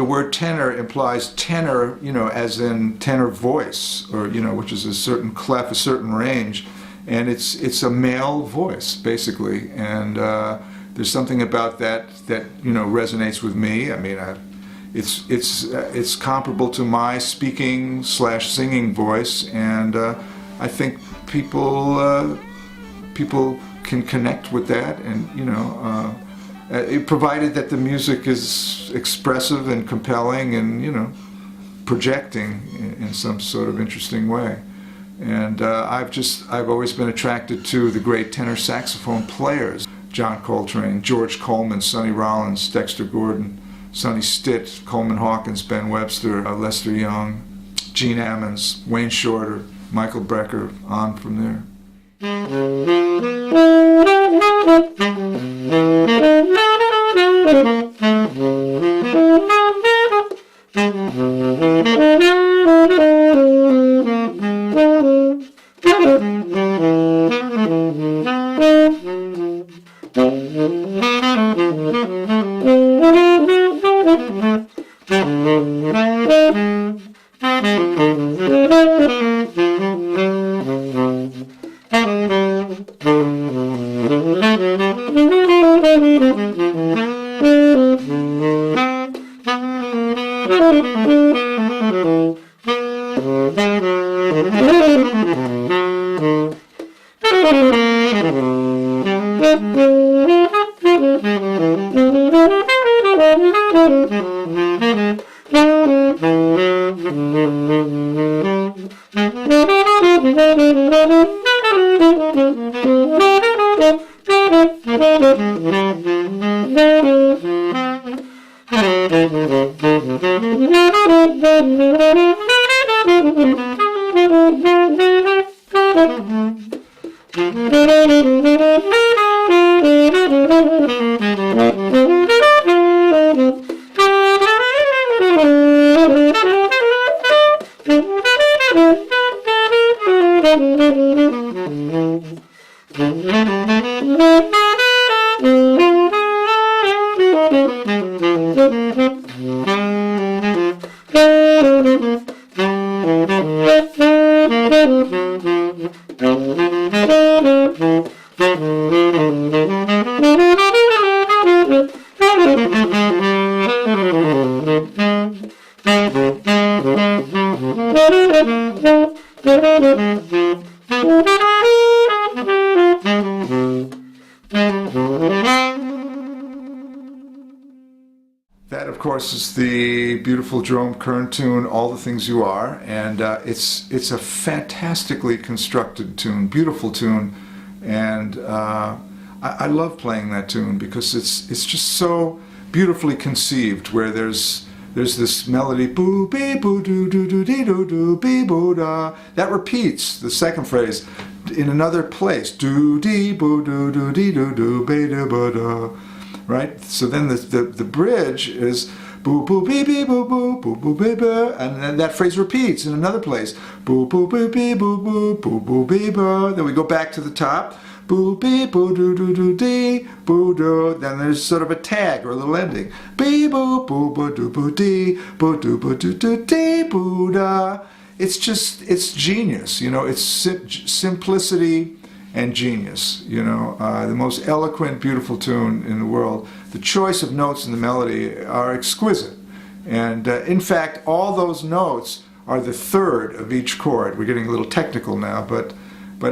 the word tenor implies tenor, as in tenor voice, or which is a certain clef, a certain range, and it's a male voice basically, and there's something about that resonates with me. I mean, it's comparable to my speaking / singing voice, and I think people can connect with that, and provided that the music is expressive and compelling and projecting in some sort of interesting way. And I've always been attracted to the great tenor saxophone players: John Coltrane, George Coleman, Sonny Rollins, Dexter Gordon, Sonny Stitt, Coleman Hawkins, Ben Webster, Lester Young, Gene Ammons, Wayne Shorter, Michael Brecker, on from there. That, of course, is the beautiful Jerome Kern tune, All the Things You Are, and it's a fantastically constructed tune, beautiful tune, and I love playing that tune because it's just so beautifully conceived, where there's this melody, boo bee boo doo doo doo dee doo doo bee boo da, that repeats the second phrase in another place, doo dee boo doo doo dee doo doo be da ba da. Right? So then the bridge is boo boo bee bee boo boo boo boo bee boo, and then that phrase repeats in another place, boo boo bee bee boo boo boo boo bee boo. Then we go back to the top, boo bee boo doo doo doo dee boo doo. Then there's sort of a tag or a little ending, bee boo boo boo doo boo dee boo doo boo doo doo dee boo da. It's genius, it's simplicity and genius, the most eloquent, beautiful tune in the world. The choice of notes in the melody are exquisite, and in fact, all those notes are the third of each chord. We're getting a little technical now, but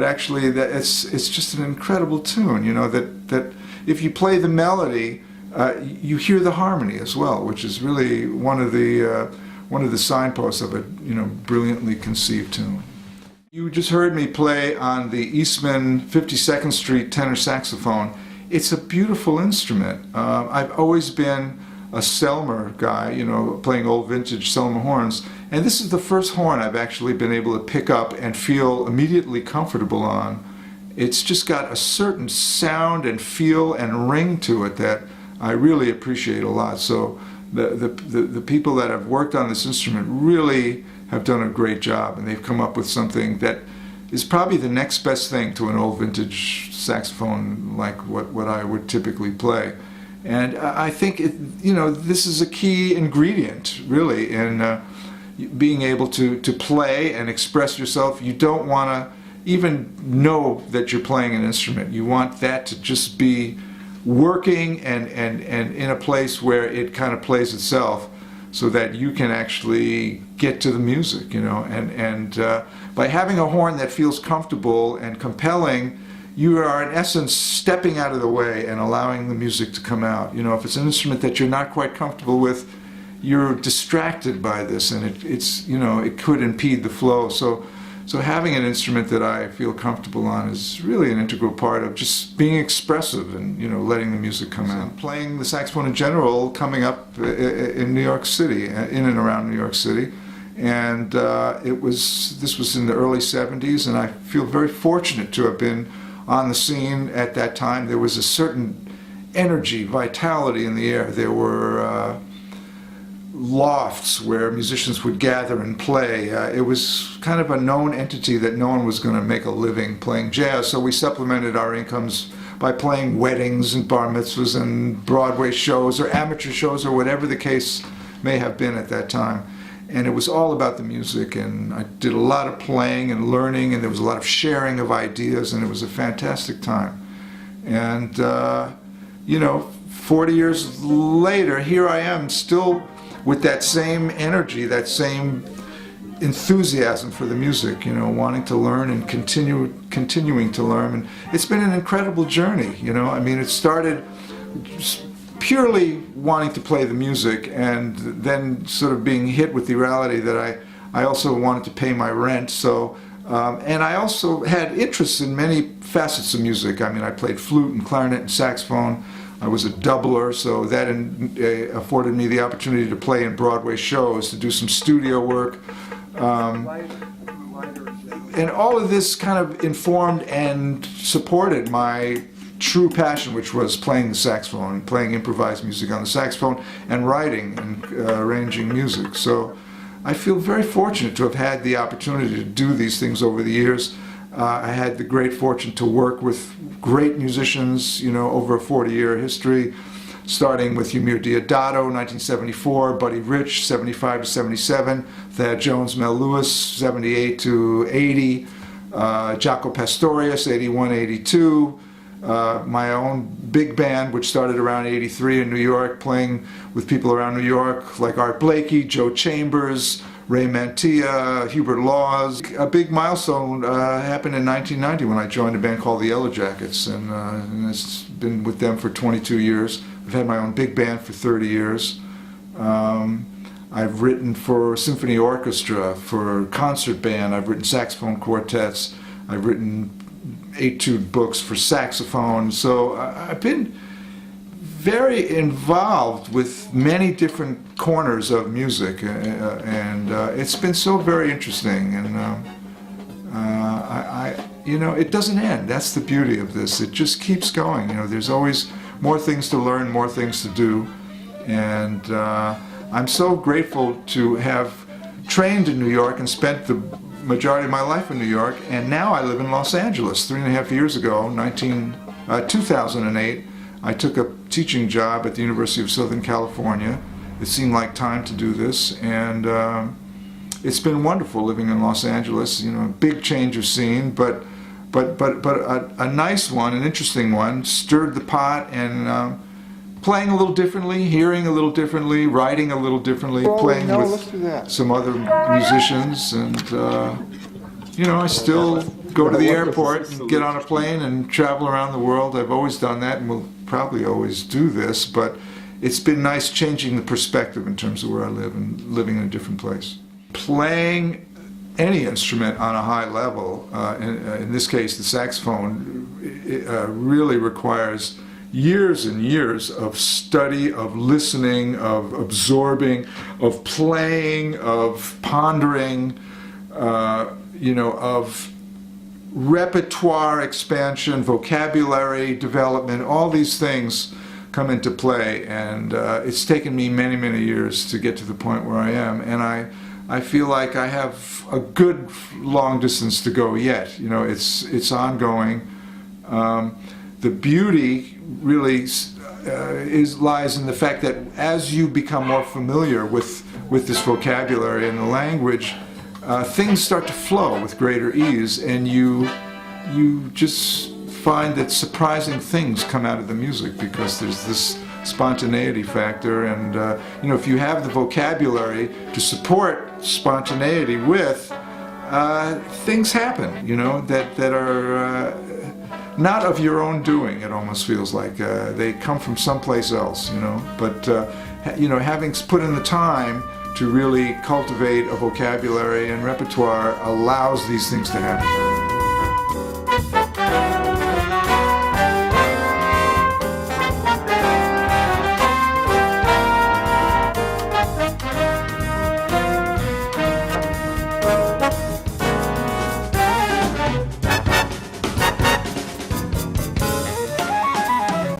actually, it's just an incredible tune. That if you play the melody, you hear the harmony as well, which is really one of the signposts of a brilliantly conceived tune. You just heard me play on the Eastman 52nd Street tenor saxophone. It's a beautiful instrument. I've always been a Selmer guy, playing old vintage Selmer horns, and this is the first horn I've actually been able to pick up and feel immediately comfortable on. It's just got a certain sound and feel and ring to it that I really appreciate a lot. So the people that have worked on this instrument really have done a great job, and they've come up with something that is probably the next best thing to an old vintage saxophone like what I would typically play. And I think this is a key ingredient, really, in being able to play and express yourself. You don't want to even know that you're playing an instrument. You want that to just be working and in a place where it kind of plays itself, so that you can actually get to the music, and by having a horn that feels comfortable and compelling, you are in essence stepping out of the way and allowing the music to come out. If it's an instrument that you're not quite comfortable with, you're distracted by this, and it could impede the flow. So having an instrument that I feel comfortable on is really an integral part of just being expressive and letting the music come out. Playing the saxophone in general, coming up in New York City, in and around New York City, and this was in the early '70s, and I feel very fortunate to have been on the scene at that time. There was a certain energy, vitality in the air. There were lofts where musicians would gather and play. It was kind of a known entity that no one was going to make a living playing jazz, so we supplemented our incomes by playing weddings and bar mitzvahs and Broadway shows or amateur shows or whatever the case may have been at that time. And it was all about the music, and I did a lot of playing and learning, and there was a lot of sharing of ideas, and it was a fantastic time. And 40 years later, here I am still with that same energy, that same enthusiasm for the music, wanting to learn and continuing to learn. And it's been an incredible journey, it started purely wanting to play the music, and then sort of being hit with the reality that I also wanted to pay my rent. So, and I also had interests in many facets of music. I played flute and clarinet and saxophone. I was a doubler, so that afforded me the opportunity to play in Broadway shows, to do some studio work. And all of this kind of informed and supported my true passion, which was playing the saxophone, playing improvised music on the saxophone, and writing and arranging music. So I feel very fortunate to have had the opportunity to do these things over the years. I had the great fortune to work with great musicians, over a 40-year history, starting with Eumir Deodato, 1974, Buddy Rich, 75 to 77, Thad Jones, Mel Lewis, 78 to 80, Jaco Pastorius, 81, 82, my own big band, which started around 83 in New York, playing with people around New York like Art Blakey, Joe Chambers, Ray Mantilla, Hubert Laws. A big milestone happened in 1990 when I joined a band called the Yellow Jackets, and it's been with them for 22 years. I've had my own big band for 30 years. I've written for symphony orchestra, for concert band. I've written saxophone quartets. I've written etude books for saxophone. So I've been very involved with many different corners of music, and it's been so very interesting. And it doesn't end. That's the beauty of this. It just keeps going. There's always more things to learn, more things to do, and I'm so grateful to have trained in New York and spent the majority of my life in New York, and now I live in Los Angeles. 3.5 years ago, 2008, I took a teaching job at the University of Southern California. It seemed like time to do this, and it's been wonderful living in Los Angeles. A big change of scene, but a nice one, an interesting one. Stirred the pot, and playing a little differently, hearing a little differently, writing a little differently, playing with some other musicians, and I still go to the airport and get on a plane and travel around the world. I've always done that, and will probably always do this, but it's been nice changing the perspective in terms of where I live and living in a different place. Playing any instrument on a high level, in this case the saxophone, really requires years and years of study, of listening, of absorbing, of playing, of pondering, of repertoire expansion, vocabulary development. All these things come into play, and it's taken me many, many years to get to the point where I am, and I feel like I have a good long distance to go yet. It's ongoing. The beauty really lies in the fact that as you become more familiar with this vocabulary and the language, things start to flow with greater ease, and you just find that surprising things come out of the music because there's this spontaneity factor. And if you have the vocabulary to support spontaneity with, things happen, that are not of your own doing. It almost feels like they come from someplace else, but having put in the time to really cultivate a vocabulary and repertoire allows these things to happen.